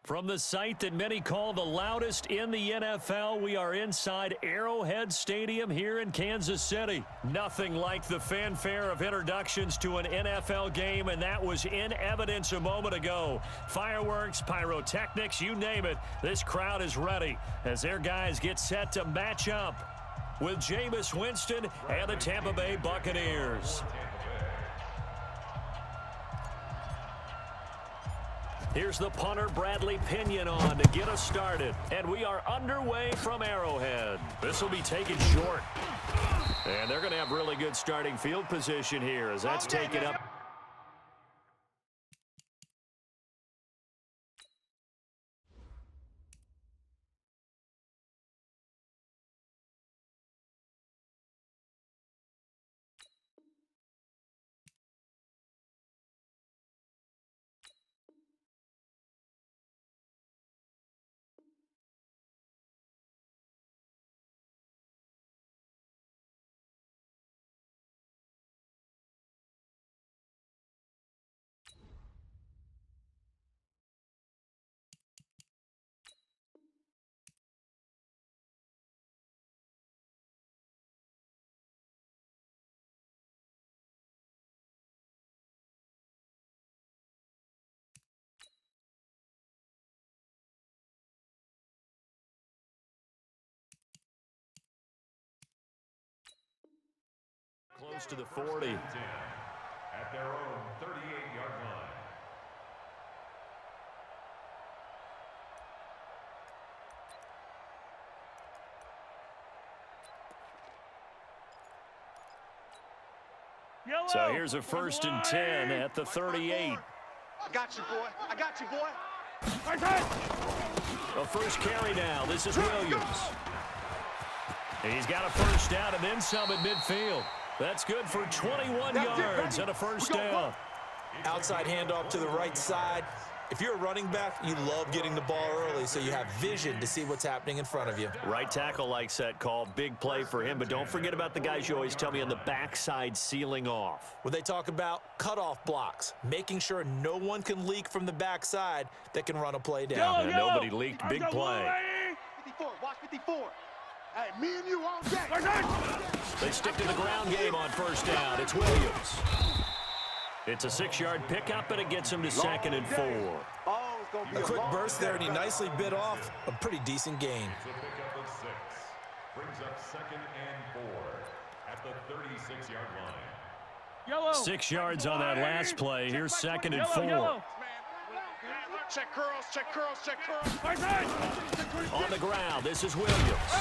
From the site that many call the loudest in the NFL, we are inside Arrowhead Stadium here in Kansas City. Nothing like the fanfare of introductions to an NFL game, and that was in evidence a moment ago. Fireworks, pyrotechnics, you name it, this crowd is ready as their guys get set to match up with Jameis Winston and the Tampa Bay Buccaneers. Here's the punter, Bradley Pinion, on to get us started. And we are underway from Arrowhead. This will be taken short. And they're going to have really good starting field position here as that's taken up. Close to the 40. At their own 38-yard line. So here's a 1st and 10 at the 38. I got you, boy. I got you, boy. A first carry now. This is Williams. He's got a first down and then some at midfield. That's good for 21 yards and a first down. Outside handoff to the right side. If you're a running back, you love getting the ball early so you have vision to see what's happening in front of you. Right tackle likes that call. Big play for him, but don't forget about the guys you always tell me on the backside sealing off. When they talk about cutoff blocks, making sure no one can leak from the backside that can run a play down. Nobody leaked. Big play. 54, watch 54. Hey, me and you all day. They stick to the ground game on first down. It's Williams. It's a 6-yard pickup, and it gets him to 2nd and 4. A quick burst there, and he nicely bit off a pretty decent gain. It's a pickup of 6. Brings up 2nd and 4 at the 36-yard line. 6 yards on that last play. Here's 2nd and 4. Check curls, check curls, check curls. On the ground, this is Williams.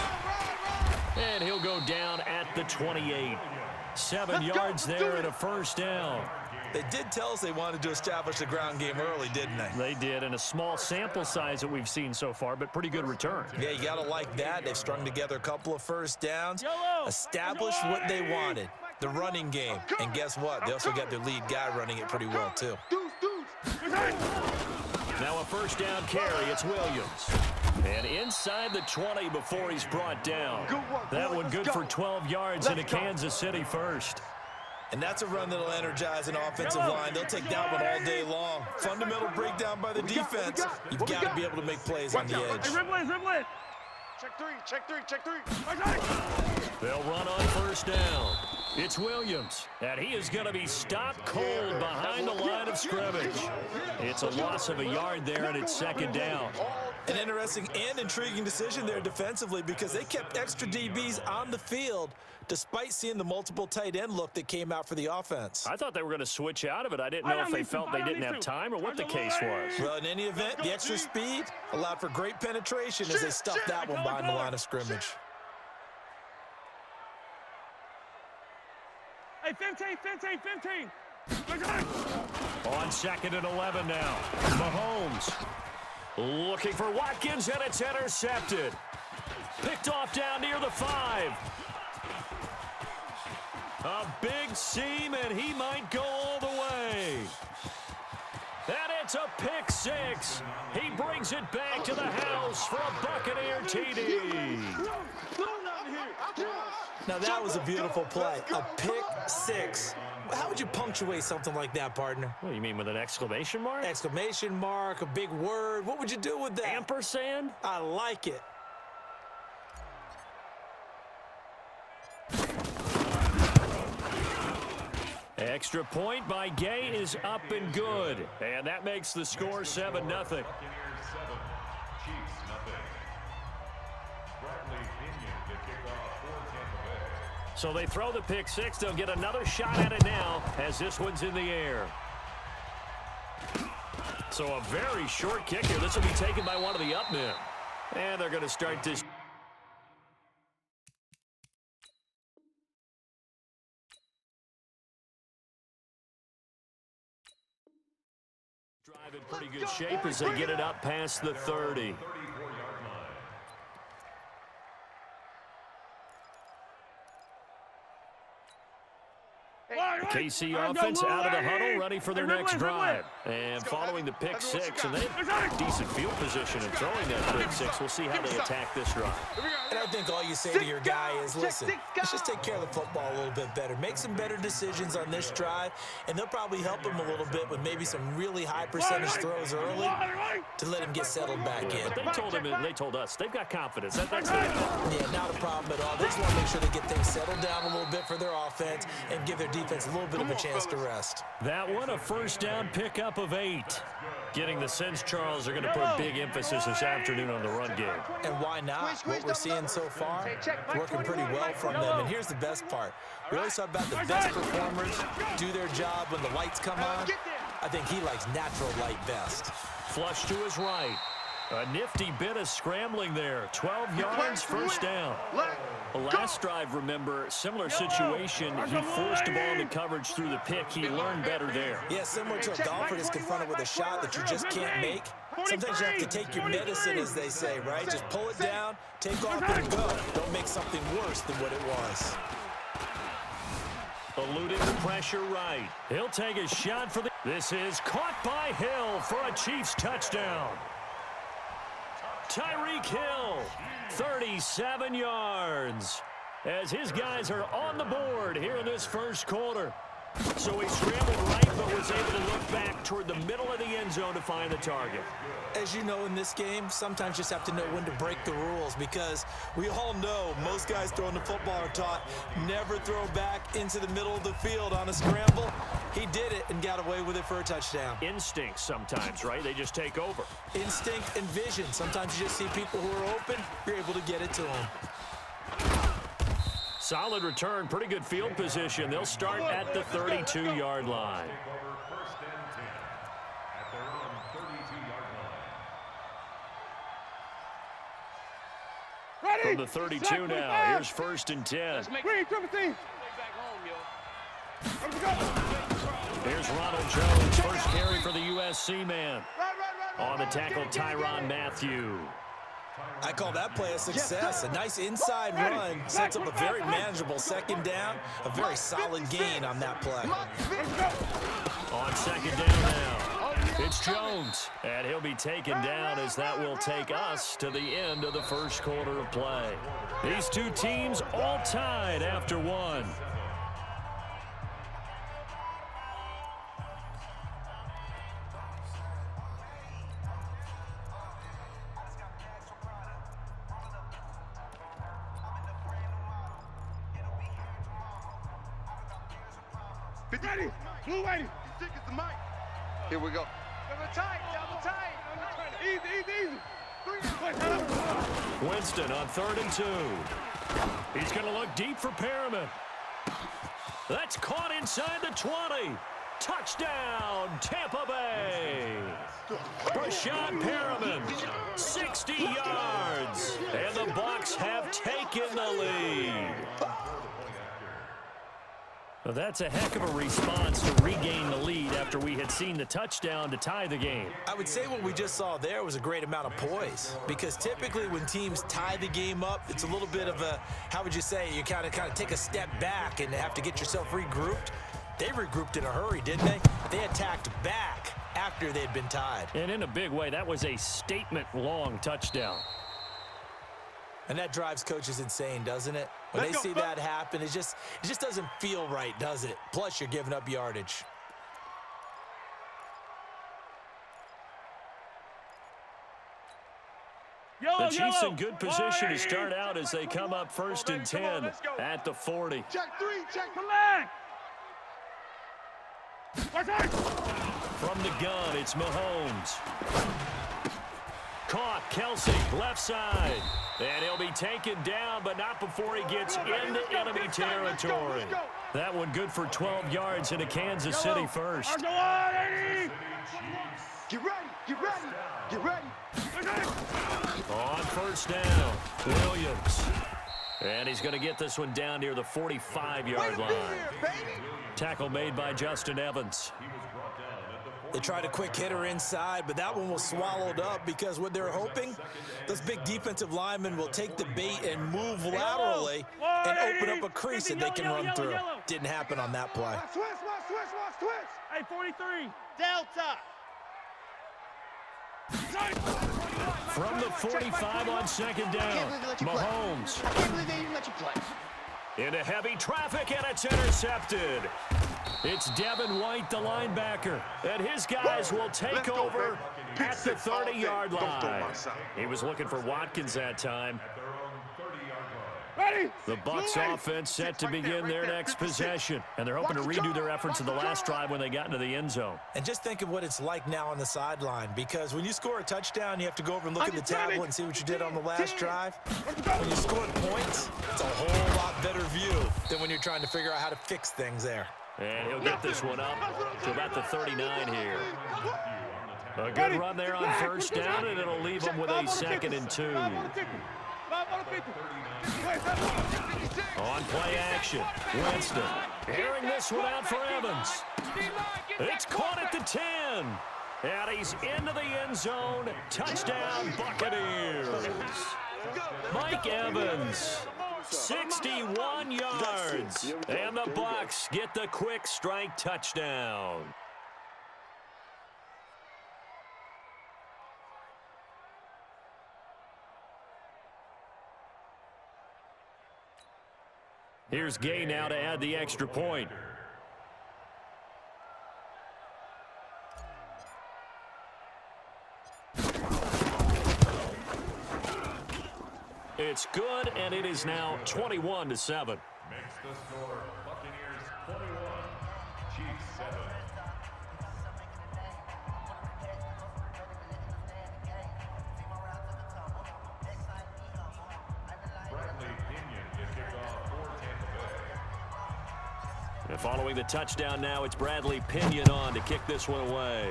And he'll go down at the 28. 7 yards there and a first down. They did tell us they wanted to establish the ground game early, didn't they? They did, and a small sample size that we've seen so far, but pretty good return. Yeah, you got to like that. They've strung together a couple of first downs, established what they wanted, the running game. And guess what? They also got their lead guy running it pretty well, too. Now a first down carry. It's Williams. And inside the 20 before he's brought down. That one good for 12 yards into Kansas City first. And that's a run that'll energize an offensive line. They'll take that one all day long. Fundamental breakdown by the defense. You've got to be able to make plays on the edge. Check three, check three, check three. They'll run on first down. It's Williams, and he is going to be stopped cold behind the line of scrimmage. It's a loss of a yard there, and it's 2nd down. An interesting and intriguing decision there defensively because they kept extra DBs on the field despite seeing the multiple tight end look that came out for the offense. I thought they were going to switch out of it. I didn't know if they felt they didn't have time or what the case was. Well, in any event, the extra speed allowed for great penetration as they stuffed that one behind the line of scrimmage. Hey, 15. On 2nd and 11 now. Mahomes looking for Watkins, and it's intercepted. Picked off down near the 5. A big seam, and he might go all the way. And it's a pick 6. He brings it back to the house for a Buccaneer TD. Now that was a beautiful play. A pick 6. How would you punctuate something like that, partner? What do you mean, with an exclamation mark? Exclamation mark, a big word. What would you do with that? Ampersand? I like it. Extra point by Gay is up and good. And that makes the score 7-0. Buccaneers 7, Chiefs nothing. Bradley Pinion to kick off for Tampa Bay. So they throw the pick six. They'll get another shot at it now as this one's in the air. So a very short kick here. This will be taken by one of the up men. And they're going to start this. Drive in pretty good shape as they get it up past the 30. 34-yard line. KC offense out of the huddle, ready for their next drive. And following the pick six, and they have decent field position in throwing that pick six. We'll see how they attack this drive. And I think all you say to your guy is, listen, let's just take care of the football a little bit better. Make some better decisions on this drive, and they'll probably help him a little bit with maybe some really high percentage throws early to let him get settled back in. But they told us they've got confidence. That's it. Yeah, not a problem at all. They just want to make sure they get things settled down a little bit for their offense and give their defense a little bit of a chance to rest. That one, a first down pickup of 8. Getting the sense Charles are going to put big emphasis this afternoon on the run game. And why not? What we're seeing so far, working pretty well from them. And here's the best part. We always talk about the best performers do their job when the lights come on. I think he likes natural light best. Flush to his right. A nifty bit of scrambling there. 12 yards, first down. Last drive, remember, similar situation. He forced the ball into coverage through the pick. He learned better there. Yeah, similar to a golfer that's confronted with a shot that you just can't make. Sometimes you have to take your medicine, as they say, right? Just pull it down, take off, and go. Don't make something worse than what it was. Eluding the pressure right. He'll take a shot for the... This is caught by Hill for a Chiefs touchdown. Tyreek Hill, 37 yards, as his guys are on the board here in this first quarter. So he scrambled right, but was able to look back toward the middle of the end zone to find the target. As you know, in this game, sometimes you just have to know when to break the rules, because we all know most guys throwing the football are taught never throw back into the middle of the field on a scramble. He did it and got away with it for a touchdown. Instinct sometimes, right? They just take over. Instinct and vision. Sometimes you just see people who are open, you're able to get it to them. Solid return, pretty good field position. They'll start at the 32-yard line. First and 10 at their own 32-yard line. From the 32 now, here's first and 10. Here's Ronald Jones, first carry for the USC man. On the tackle, Tyrann Mathieu. I call that play a success. A nice inside run sets up a very manageable second down. A very solid gain on that play. On second down now, it's Jones. And he'll be taken down as that will take us to the end of the first quarter of play. These two teams all tied after one. Ready, blue lady. Stick is the mic. Here we go. Double tight. Easy. Winston on 3rd and 2. He's going to look deep for Perriman. That's caught inside the 20. Touchdown, Tampa Bay. Brashad Perriman, 60 yards. And the Bucs have taken the lead. Well, that's a heck of a response to regain the lead after we had seen the touchdown to tie the game. I would say what we just saw there was a great amount of poise, because typically when teams tie the game up, it's a little bit of a, how would you say, you kind of take a step back and have to get yourself regrouped. They regrouped in a hurry, didn't they? They attacked back after they'd been tied. And in a big way, that was a statement-long touchdown. And that drives coaches insane, doesn't it? When they see that happen, it just doesn't feel right, does it? Plus, you're giving up yardage. The Chiefs in good position to start out as they come up 1st and 10 at the 40. Check 3, check. Come back. From the gun, it's Mahomes. Caught, Kelsey, left side. And he'll be taken down, but not before he gets into enemy territory. That one good for 12 yards into Kansas City first. Get ready, Get ready, get ready. On 1st down, Williams. And he's going to get this one down near the 45-yard line. Tackle made by Justin Evans. They tried a quick hitter inside, but that one was swallowed up because what they're hoping, those big defensive linemen will take the bait and move laterally and open up a crease that they can run through. Didn't happen on that play. Switch. Hey, 43. Delta. From the 45 on 2nd down, Mahomes. I can't believe they even let you play. Into heavy traffic, and it's intercepted. It's Devin White, the linebacker, and his guys will take over at the 30-yard line. He was looking for Watkins that time. Ready. The Bucs offense set to begin their next possession, and they're hoping to redo their efforts in the last drive when they got into the end zone. And just think of what it's like now on the sideline, because when you score a touchdown, you have to go over and look at the tablet and see what you did on the last drive. When you score points, it's a whole lot better view than when you're trying to figure out how to fix things there. And he'll get this one up to about the 39 here. A good run there on 1st down, and it'll leave them with a 2nd and 2. On play action, Winston airing this one out for Evans. It's caught at the 10. And he's into the end zone. Touchdown, Buccaneers. Mike Evans, 61 yards. And the Bucs get the quick strike touchdown. Here's Gay now to add the extra point. It's good, and it is now 21-7. Makes the score Buccaneers 21, Chiefs 7. And following the touchdown now, it's Bradley Pinion on to kick this one away.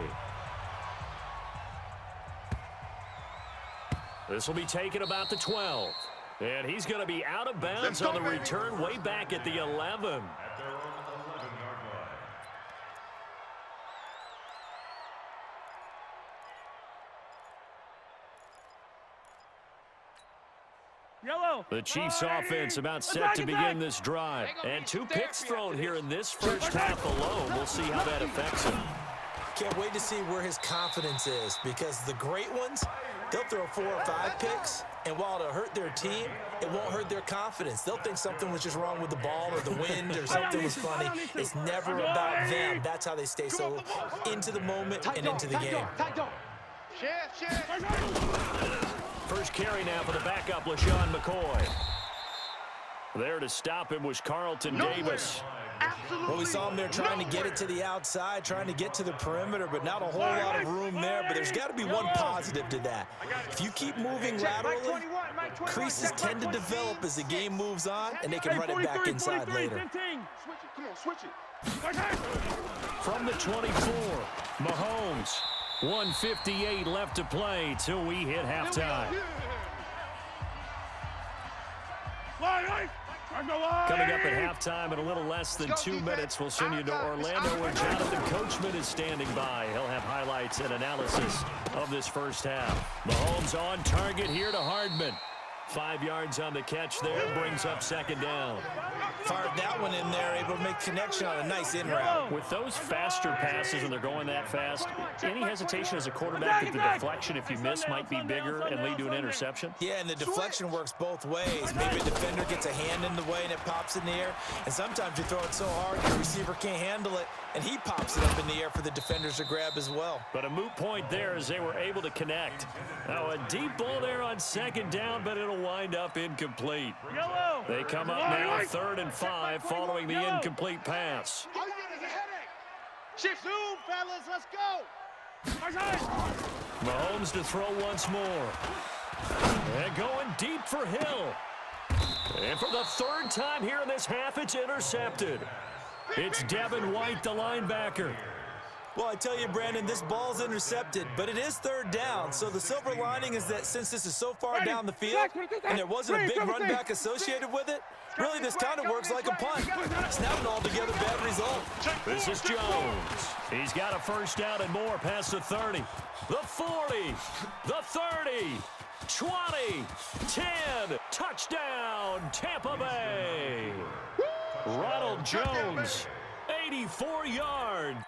This will be taken about the 12. And he's going to be out of bounds on the return way back at the 11. At their own 11-yard line. Yellow. The Chiefs offense about set to begin this drive. And 2 picks thrown here in this first half alone. We'll see how that affects him. Can't wait to see where his confidence is, because the great ones, they'll throw 4 or 5 picks, and while it'll hurt their team, it won't hurt their confidence. They'll think something was just wrong with the ball or the wind or something was funny. It's never about them. That's how they stay so into the moment and into the game. First carry now for the backup, LaShawn McCoy. There to stop him was Carlton Davis. Well, we saw him there trying to get it to the outside, trying to get to the perimeter, but not a whole lot of room there. But there's got to be one positive to that. If you keep moving laterally, creases tend to develop as the game moves on, and they can run it back inside later. Come on, switch it. From the 24, Mahomes. 1:58 left to play till we hit halftime. Coming up at halftime in a little less than 2 minutes, we'll send you to Orlando where Jonathan Coachman is standing by. He'll have highlights and analysis of this first half. Mahomes on target here to Hardman. 5 yards on the catch there, brings up 2nd down. Fired that one in there, able to make connection on a nice in route. With those faster passes when they're going that fast, any hesitation as a quarterback that the deflection, if you miss, might be bigger and lead to an interception? Yeah, and the deflection works both ways. Maybe a defender gets a hand in the way and it pops in the air. And sometimes you throw it so hard, your receiver can't handle it, and he pops it up in the air for the defenders to grab as well. But a moot point there as they were able to connect. Now a deep ball there on second down, but it'll wind up incomplete. Yellow. They come up now 3rd and 5 following the incomplete pass. Shift zoom, fellas, let's go. Mahomes to throw once more. And going deep for Hill. And for the 3rd time here in this half, it's intercepted. It's Devin White, the linebacker. Well, I tell you, Brandon, this ball's intercepted, but it is 3rd down. So the silver lining is that since this is so far down the field and there wasn't a big run back associated with it, really this kind of works like a punt. It's not an altogether bad result. This is Jones. He's got a 1st down and more past the 30. The 40. The 30. 20. 10. Touchdown, Tampa Bay. Ronald Jones, 84 yards.